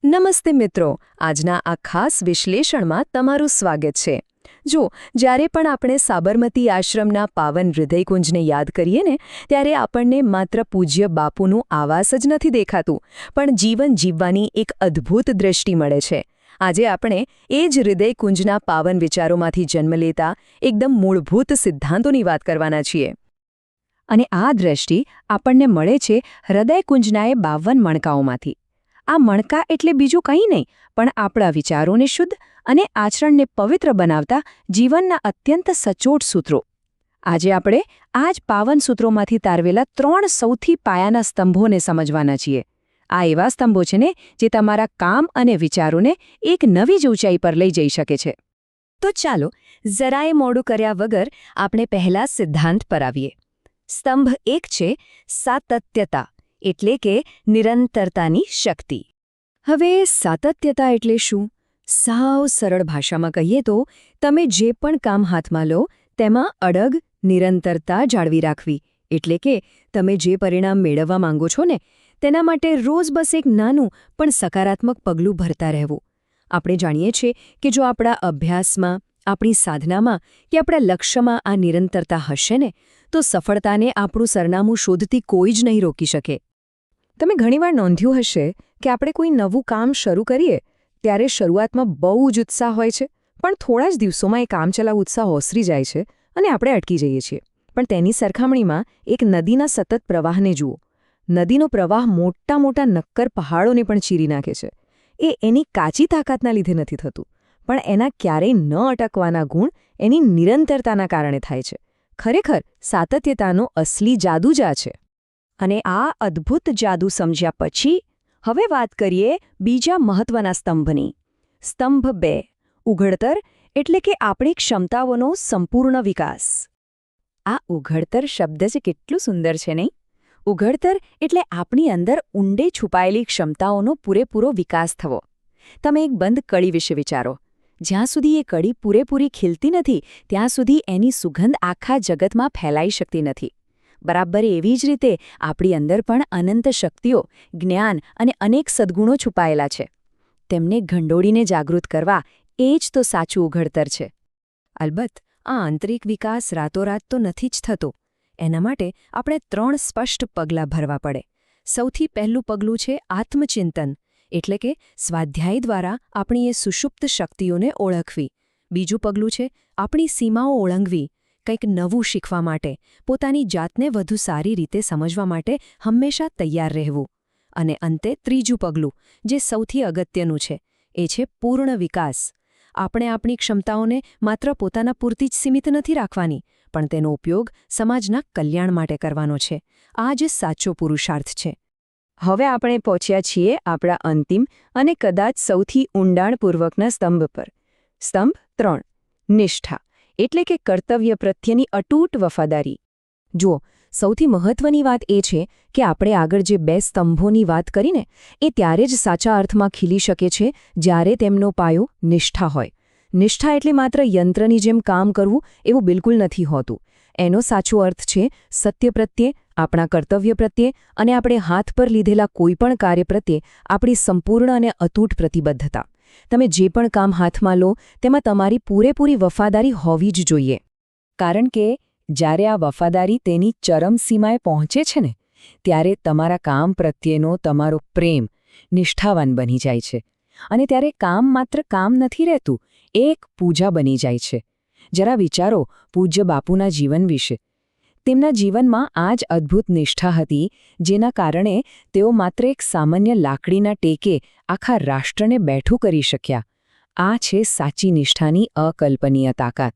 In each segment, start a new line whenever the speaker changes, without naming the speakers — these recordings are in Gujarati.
નમસ્તે મિત્રો, આજના આ ખાસ વિશ્લેષણમાં તમારું સ્વાગત છે. જો જ્યારે પણ આપણે સાબરમતી આશ્રમના પાવન હૃદયકુંજને યાદ કરીએ ને, ત્યારે આપણને માત્ર પૂજ્ય બાપુનું આવાસ જ નથી દેખાતું, પણ જીવન જીવવાની એક અદ્ભુત દૃષ્ટિ મળે છે. આજે આપણે એ જ હૃદયકુંજના પાવન વિચારોમાંથી જન્મ લેતા એકદમ મૂળભૂત સિદ્ધાંતોની વાત કરવાના છીએ. અને આ દૃષ્ટિ આપણને મળે છે હૃદયકુંજના એ 52 મણકાઓમાંથી. આ મણકા એટલે બીજું કંઈ નહીં, પણ આપણા વિચારોને શુદ્ધ અને આચરણને પવિત્ર બનાવતા જીવનના અત્યંત સચોટ સૂત્રો. આજે આપણે આ જ પાવન સૂત્રોમાંથી તારવેલા 3 સૌથી પાયાના સ્તંભોને સમજવાના છીએ. આ એવા સ્તંભો છે ને જે તમારા કામ અને વિચારોને એક નવી જ ઊંચાઈ પર લઈ જઈ શકે છે. તો ચાલો, જરાય મોડું કર્યા વગર આપણે પહેલા સિદ્ધાંત પર આવીએ. સ્તંભ 1 છે સાતત્યતા, એટલે કે નિરંતરતાની શક્તિ. હવે સાતત્યતા એટલે શું? સાવ સરળ ભાષામાં કહીએ તો તમે જે પણ કામ હાથમાં લો તેમાં અડગ નિરંતરતા જાળવી રાખવી. એટલે કે તમે જે પરિણામ મેળવવા માંગો છો ને તેના માટે રોજ બસ એક નાનું પણ સકારાત્મક પગલું ભરતા રહેવું. આપણે જાણીએ છીએ કે જો આપણા અભ્યાસમાં, આપણી સાધનામાં કે આપણા લક્ષ્યમાં આ નિરંતરતા હશે ને તો સફળતાને આપણું સરનામું શોધતી કોઈ જ નહીં રોકી શકે. તમે ઘણીવાર નોંધ્યું હશે કે આપણે કોઈ નવું કામ શરૂ કરીએ ત્યારે શરૂઆતમાં બહુ જ ઉત્સાહ હોય છે, પણ થોડા જ દિવસોમાં એ કામચલાઉ ઉત્સાહ ઓસરી જાય છે અને આપણે અટકી જઈએ છીએ. પણ તેની સરખામણીમાં એક નદીના સતત પ્રવાહને જુઓ. નદીનો પ્રવાહ મોટા મોટા નક્કર પહાડોને પણ ચીરી નાખે છે. એ એની કાચી તાકાતના લીધે નથી થતું, પણ એના ક્યારેય ન અટકવાના ગુણ એની નિરંતરતાના કારણે થાય છે. ખરેખર સાતત્યતાનો અસલી જાદુ જ આ છે. અને આ અદ્ભુત જાદુ સમજ્યા પછી હવે વાત કરીએ બીજા મહત્વના સ્તંભની. સ્તંભ 2, ઉઘડતર, એટલે કે આપણી ક્ષમતાઓનો સંપૂર્ણ વિકાસ. આ ઉઘડતર શબ્દ જ કેટલું સુંદર છે નહીં? ઉઘડતર એટલે આપણી અંદર ઊંડે છુપાયેલી ક્ષમતાઓનો પૂરેપૂરો વિકાસ થવો. તમે એક બંધ કળી વિશે વિચારો. જ્યાં સુધી એ કળી પૂરેપૂરી ખીલતી નથી ત્યાં સુધી એની સુગંધ આખા જગતમાં ફેલાઈ શકતી નથી. બરાબર એવી જ રીતે આપણી અંદર પણ અનંત શક્તિઓ, જ્ઞાન અને અનેક સદ્ગુણો છુપાયેલા છે. તેમને ઘંડોળીને જાગૃત કરવા એ જ તો સાચું ઉઘડતર છે. અલબત્ત આ આંતરિક વિકાસ રાતોરાત તો નથી જ થતો. એના માટે આપણે 3 સ્પષ્ટ પગલાં ભરવા પડે. સૌથી પહેલું પગલું છે આત્મચિંતન, એટલે કે સ્વાધ્યાય દ્વારા આપણી એ સુષુપ્ત શક્તિઓને ઓળખવી. બીજું પગલું છે આપણી સીમાઓ ઓળંગવી. કંઈક નવું શીખવા માટે, પોતાની જાતને વધુ સારી રીતે સમજવા માટે હંમેશા તૈયાર રહેવું. અને અંતે ત્રીજું પગલું, જે સૌથી અગત્યનું છે, એ છે પૂર્ણ વિકાસ. આપણે આપણી ક્ષમતાઓને માત્ર પોતાના પૂરતી જ સીમિત નથી રાખવાની, પણ તેનો ઉપયોગ સમાજના કલ્યાણ માટે કરવાનો છે. આ જ સાચો પુરુષાર્થ છે. હવે આપણે પહોંચ્યા છીએ આપણા અંતિમ અને કદાચ સૌથી ઊંડાણપૂર્વકના સ્તંભ પર. સ્તંભ 3, નિષ્ઠા, એટલે કે કર્તવ્ય પ્રત્યેની અતૂટ વફાદારી. જુઓ, સૌથી મહત્વની વાત એ છે કે આપણે આગળ જે 2 સ્તંભોની વાત કરીને એ ત્યારે જ સાચા અર્થમાં ખીલી શકે છે જ્યારે તેમનો પાયો નિષ્ઠા હોય. નિષ્ઠા એટલે માત્ર યંત્રની જેમ કામ કરવું એવું બિલકુલ નથી હોતું. એનો સાચો અર્થ છે સત્ય પ્રત્યે, આપણા કર્તવ્ય પ્રત્યે અને આપણે હાથ પર લીધેલા કોઈપણ કાર્ય પ્રત્યે આપણી સંપૂર્ણ અને અતૂટ પ્રતિબદ્ધતા. તમે જે પણ કામ હાથમાં લો તેમાં તમારી પૂરેપૂરી વફાદારી હોવી જ જોઈએ. કારણ કે જ્યારે આ વફાદારી તેની ચરમસીમાએ પહોંચે છે ને ત્યારે તમારા કામ પ્રત્યેનો તમારો પ્રેમ નિષ્ઠાવાન બની જાય છે. અને ત્યારે કામ માત્ર કામ નથી રહેતું, એ એક પૂજા બની જાય છે. જરા વિચારો પૂજ્ય બાપુના જીવન વિશે. તેમના જીવનમાં આ જ અદ્ભુત નિષ્ઠા હતી જેના કારણે તેઓ માત્ર એક સામાન્ય લાકડીના ટેકે આખા રાષ્ટ્રને બેઠું કરી શક્યા. આ છે સાચી નિષ્ઠાની અકલ્પનીય તાકાત.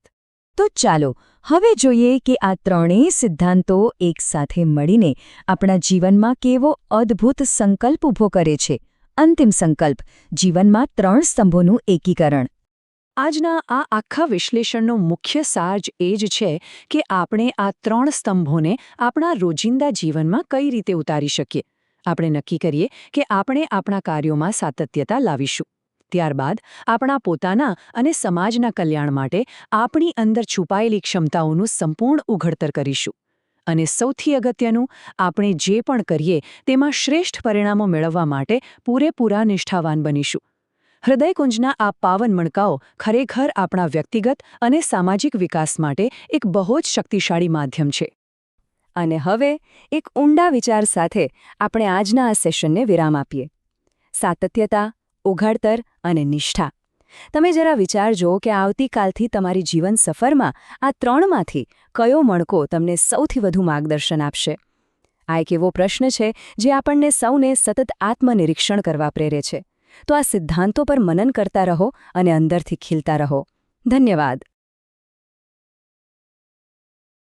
તો ચાલો હવે જોઈએ કે આ ત્રણેય સિદ્ધાંતો એકસાથે મળીને આપણા જીવનમાં કેવો અદ્ભુત સંકલ્પ ઊભો કરે છે. અંતિમ સંકલ્પ, જીવનમાં 3 સ્તંભોનું એકીકરણ. આજના આ આખા વિશ્લેષણનો મુખ્ય સાર જ એ જ છે કે આપણે આ 3 સ્તંભોને આપણા રોજિંદા જીવનમાં કઈ રીતે ઉતારી શકીએ. આપણે નક્કી કરીએ કે આપણે આપણા કાર્યોમાં સાતત્યતા લાવીશું. ત્યારબાદ આપણા પોતાના અને સમાજના કલ્યાણ માટે આપણી અંદર છુપાયેલી ક્ષમતાઓનું સંપૂર્ણ ઉઘડતર કરીશું.
અને સૌથી અગત્યનું, આપણે જે પણ કરીએ તેમાં શ્રેષ્ઠ પરિણામો મેળવવા માટે પૂરેપૂરા નિષ્ઠાવાન બનીશું. હૃદયકુંજના આ પાવન મણકાઓ ખરેખર આપણા વ્યક્તિગત અને સામાજિક વિકાસ માટે એક બહુ જ શક્તિશાળી માધ્યમ છે.
અને હવે એક ઊંડા વિચાર સાથે આપણે આજના આ સેશનને વિરામ આપીએ. સાતત્યતા, ઉઘાડતર અને નિષ્ઠા. તમે જરા વિચારજો કે આવતીકાલથી તમારી જીવન સફરમાં આ ત્રણમાંથી કયો મણકો તમને સૌથી વધુ માર્ગદર્શન આપશે? આ એક એવો પ્રશ્ન છે જે આપણને સૌને સતત આત્મનિરીક્ષણ કરવા પ્રેરે છે. તો આ સિદ્ધાંતો પર મનન કરતા રહો અને અંદરથી ખીલતા રહો. ધન્યવાદ.